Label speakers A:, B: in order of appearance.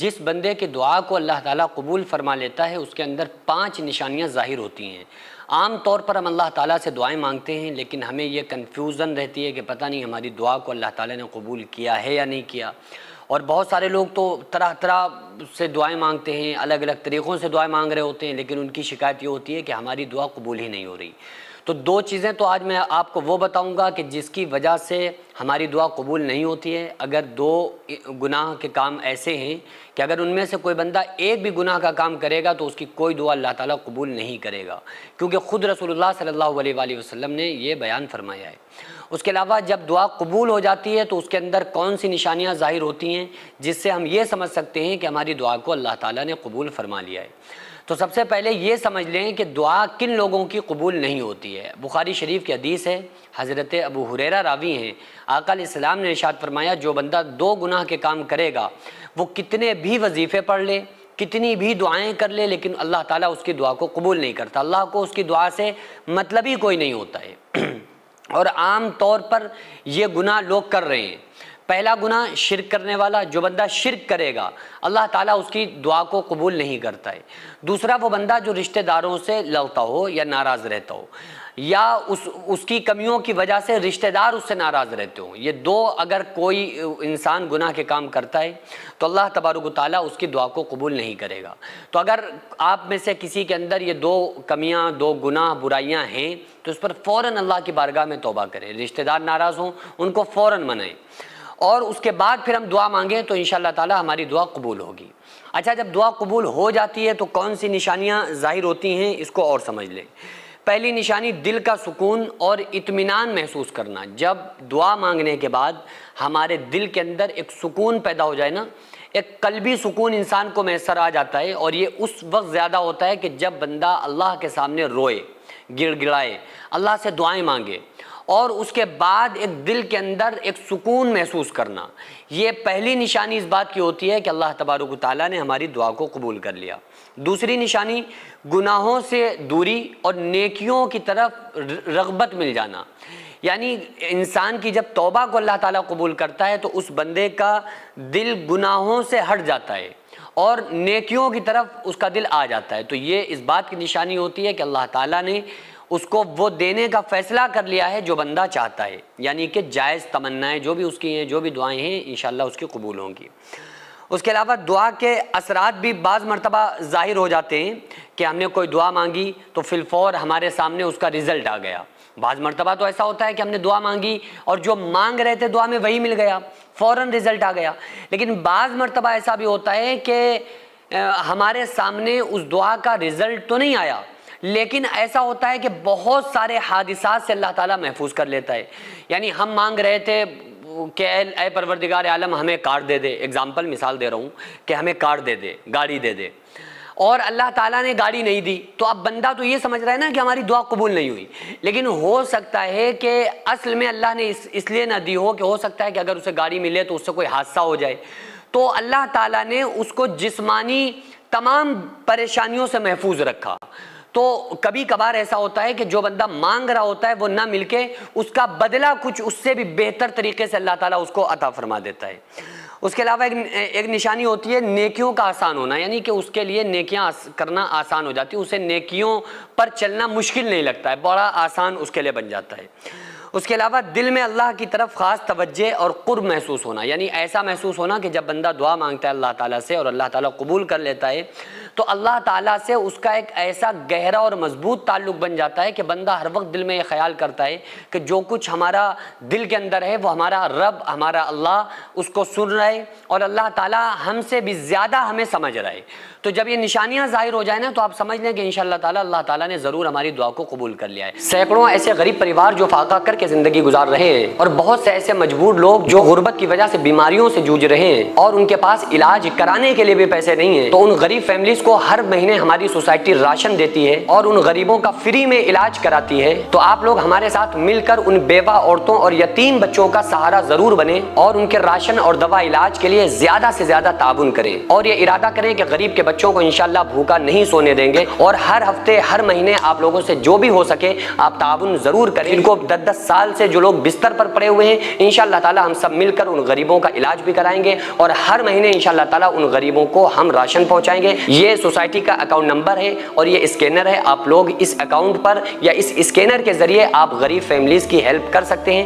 A: جس بندے کی دعا کو اللہ تعالیٰ قبول فرما لیتا ہے اس کے اندر 5 نشانیاں ظاہر ہوتی ہیں۔ عام طور پر ہم اللہ تعالیٰ سے دعائیں مانگتے ہیں، لیکن ہمیں یہ کنفیوژن رہتی ہے کہ پتہ نہیں ہماری دعا کو اللہ تعالیٰ نے قبول کیا ہے یا نہیں کیا۔ اور بہت سارے لوگ تو طرح طرح سے دعائیں مانگتے ہیں، الگ الگ طریقوں سے دعائیں مانگ رہے ہوتے ہیں، لیکن ان کی شکایت یہ ہوتی ہے کہ ہماری دعا قبول ہی نہیں ہو رہی۔ تو 2 چیزیں تو آج میں آپ کو وہ بتاؤں گا کہ جس کی وجہ سے ہماری دعا قبول نہیں ہوتی ہے۔ اگر 2 گناہ کے کام ایسے ہیں کہ اگر ان میں سے کوئی بندہ ایک بھی گناہ کا کام کرے گا تو اس کی کوئی دعا اللہ تعالیٰ قبول نہیں کرے گا، کیونکہ خود رسول اللہ صلی اللہ علیہ وآلہ وسلم نے یہ بیان فرمایا ہے۔ اس کے علاوہ جب دعا قبول ہو جاتی ہے تو اس کے اندر کون سی نشانیاں ظاہر ہوتی ہیں جس سے ہم یہ سمجھ سکتے ہیں کہ ہماری دعا کو اللہ تعالیٰ نے قبول فرما لیا ہے۔ تو سب سے پہلے یہ سمجھ لیں کہ دعا کن لوگوں کی قبول نہیں ہوتی ہے۔ بخاری شریف کی حدیث ہے، حضرت ابو ہریرہ راوی ہیں، آقا علیہ السلام نے ارشاد فرمایا جو بندہ 2 گناہ کے کام کرے گا وہ کتنے بھی وظیفے پڑھ لے، کتنی بھی دعائیں کر لے، لیکن اللہ تعالیٰ اس کی دعا کو قبول نہیں کرتا۔ اللہ کو اس کی دعا سے مطلب ہی کوئی نہیں ہوتا ہے۔ اور عام طور پر یہ گناہ لوگ کر رہے ہیں۔ پہلا گناہ شرک کرنے والا، جو بندہ شرک کرے گا اللہ تعالیٰ اس کی دعا کو قبول نہیں کرتا ہے۔ دوسرا وہ بندہ جو رشتہ داروں سے لڑتا ہو یا ناراض رہتا ہو، یا اس کی کمیوں کی وجہ سے رشتہ دار اس سے ناراض رہتے ہوں۔ یہ 2 اگر کوئی انسان گناہ کے کام کرتا ہے تو اللہ تبارک و تعالیٰ اس کی دعا کو قبول نہیں کرے گا۔ تو اگر آپ میں سے کسی کے اندر یہ 2 کمیاں، 2 گناہ، برائیاں ہیں تو اس پر فوراً اللہ کی بارگاہ میں توبہ کریں۔ رشتہ دار ناراض ہوں ان کو فوراً منائیں، اور اس کے بعد پھر ہم دعا مانگیں تو انشاءاللہ تعالی ہماری دعا قبول ہوگی۔ اچھا، جب دعا قبول ہو جاتی ہے تو کون سی نشانیاں ظاہر ہوتی ہیں اس کو اور سمجھ لیں۔ پہلی نشانی دل کا سکون اور اطمینان محسوس کرنا۔ جب دعا مانگنے کے بعد ہمارے دل کے اندر ایک سکون پیدا ہو جائے نا، ایک قلبی سکون انسان کو میسر آ جاتا ہے، اور یہ اس وقت زیادہ ہوتا ہے کہ جب بندہ اللہ کے سامنے روئے، گڑ گڑائے، اللہ سے دعائیں مانگے، اور اس کے بعد ایک دل کے اندر ایک سکون محسوس کرنا۔ یہ پہلی نشانی اس بات کی ہوتی ہے کہ اللہ تبارک و تعالیٰ نے ہماری دعا کو قبول کر لیا۔ دوسری نشانی گناہوں سے دوری اور نیکیوں کی طرف رغبت مل جانا۔ یعنی انسان کی جب توبہ کو اللہ تعالیٰ قبول کرتا ہے تو اس بندے کا دل گناہوں سے ہٹ جاتا ہے اور نیکیوں کی طرف اس کا دل آ جاتا ہے۔ تو یہ اس بات کی نشانی ہوتی ہے کہ اللہ تعالیٰ نے اس کو وہ دینے کا فیصلہ کر لیا ہے جو بندہ چاہتا ہے، یعنی کہ جائز تمنائیں جو بھی اس کی ہیں، جو بھی دعائیں ہیں، انشاءاللہ اس کی قبول ہوں گی۔ اس کے علاوہ دعا کے اثرات بھی بعض مرتبہ ظاہر ہو جاتے ہیں کہ ہم نے کوئی دعا مانگی تو فی الفور ہمارے سامنے اس کا رزلٹ آ گیا۔ بعض مرتبہ تو ایسا ہوتا ہے کہ ہم نے دعا مانگی اور جو مانگ رہے تھے دعا میں وہی مل گیا، فوراً رزلٹ آ گیا۔ لیکن بعض مرتبہ ایسا بھی ہوتا ہے کہ ہمارے سامنے اس دعا کا رزلٹ تو نہیں آیا، لیکن ایسا ہوتا ہے کہ بہت سارے حادثات سے اللہ تعالیٰ محفوظ کر لیتا ہے۔ یعنی ہم مانگ رہے تھے کہ اے پروردگار عالم ہمیں کار دے دے، ایگزامپل مثال دے رہا ہوں کہ ہمیں کار دے دے، گاڑی دے دے، اور اللہ تعالیٰ نے گاڑی نہیں دی، تو اب بندہ تو یہ سمجھ رہا ہے نا کہ ہماری دعا قبول نہیں ہوئی، لیکن ہو سکتا ہے کہ اصل میں اللہ نے اس لیے نہ دی ہو کہ ہو سکتا ہے کہ اگر اسے گاڑی ملے تو اس سے کوئی حادثہ ہو جائے، تو اللہ تعالیٰ نے اس کو جسمانی تمام پریشانیوں سے محفوظ رکھا۔ تو کبھی کبھار ایسا ہوتا ہے کہ جو بندہ مانگ رہا ہوتا ہے وہ نہ مل کے اس کا بدلہ کچھ اس سے بھی بہتر طریقے سے اللہ تعالیٰ اس کو عطا فرما دیتا ہے۔ اس کے علاوہ ایک نشانی ہوتی ہے نیکیوں کا آسان ہونا، یعنی کہ اس کے لیے نیکیاں کرنا آسان ہو جاتی ہے، اسے نیکیوں پر چلنا مشکل نہیں لگتا ہے، بڑا آسان اس کے لیے بن جاتا ہے۔ اس کے علاوہ دل میں اللہ کی طرف خاص توجہ اور قرب محسوس ہونا، یعنی ایسا محسوس ہونا کہ جب بندہ دعا مانگتا ہے اللہ تعالیٰ سے اور اللہ تعالیٰ قبول کر لیتا ہے تو اللہ تعالیٰ سے اس کا ایک ایسا گہرا اور مضبوط تعلق بن جاتا ہے کہ بندہ ہر وقت دل میں یہ خیال کرتا ہے کہ جو کچھ ہمارا دل کے اندر ہے وہ ہمارا رب، ہمارا اللہ اس کو سن رہا ہے، اور اللہ تعالیٰ ہم سے بھی زیادہ ہمیں سمجھ رہا ہے۔ تو جب یہ نشانیاں ظاہر ہو جائیں نا تو آپ سمجھ لیں کہ انشاءاللہ تعالیٰ اللہ تعالیٰ نے ضرور ہماری دعا کو قبول کر لیا ہے۔ سینکڑوں ایسے غریب پریوار جو فاقہ کر کے زندگی گزار رہے ہیں، اور بہت سے ایسے مجبور لوگ جو غربت کی وجہ سے بیماریوں سے جوجھ رہے ہیں اور ان کے پاس علاج کرانے کے لیے بھی پیسے نہیں ہیں، تو ان غریب فیملیز کو ہر مہینے ہماری سوسائٹی راشن دیتی ہے اور ان غریبوں کا فری میں علاج کراتی ہے۔ تو آپ لوگ ہمارے ساتھ مل کر ان بیوہ عورتوں اور یتیم بچوں کا سہارا ضرور بنیں اور ان کے راشن اور دوا علاج کے لیے زیادہ سے زیادہ تعاون کریں، اور یہ ارادہ کریں کہ غریب کے بچوں کو انشاءاللہ بھوکا نہیں سونے دیں گے، اور ہر ہفتے ہر مہینے آپ لوگوں سے جو بھی ہو سکے آپ تعاون ضرور کریں، ان کو 10-10 سال سے جو لوگ بستر پر پڑے ہوئے ہیں، انشاءاللہ تعالی ہم سب مل کر ان غریبوں کا علاج بھی کرائیں گے، اور ہر مہینے انشاءاللہ تعالی ان غریبوں کو ہم راشن پہنچائیں گے۔ یہ سوسائٹی کا اکاؤنٹ نمبر ہے اور یہ اسکینر ہے، آپ لوگ اس اکاؤنٹ پر یا اس اسکینر کے ذریعے آپ غریب فیملیز کی ہیلپ کر سکتے ہیں۔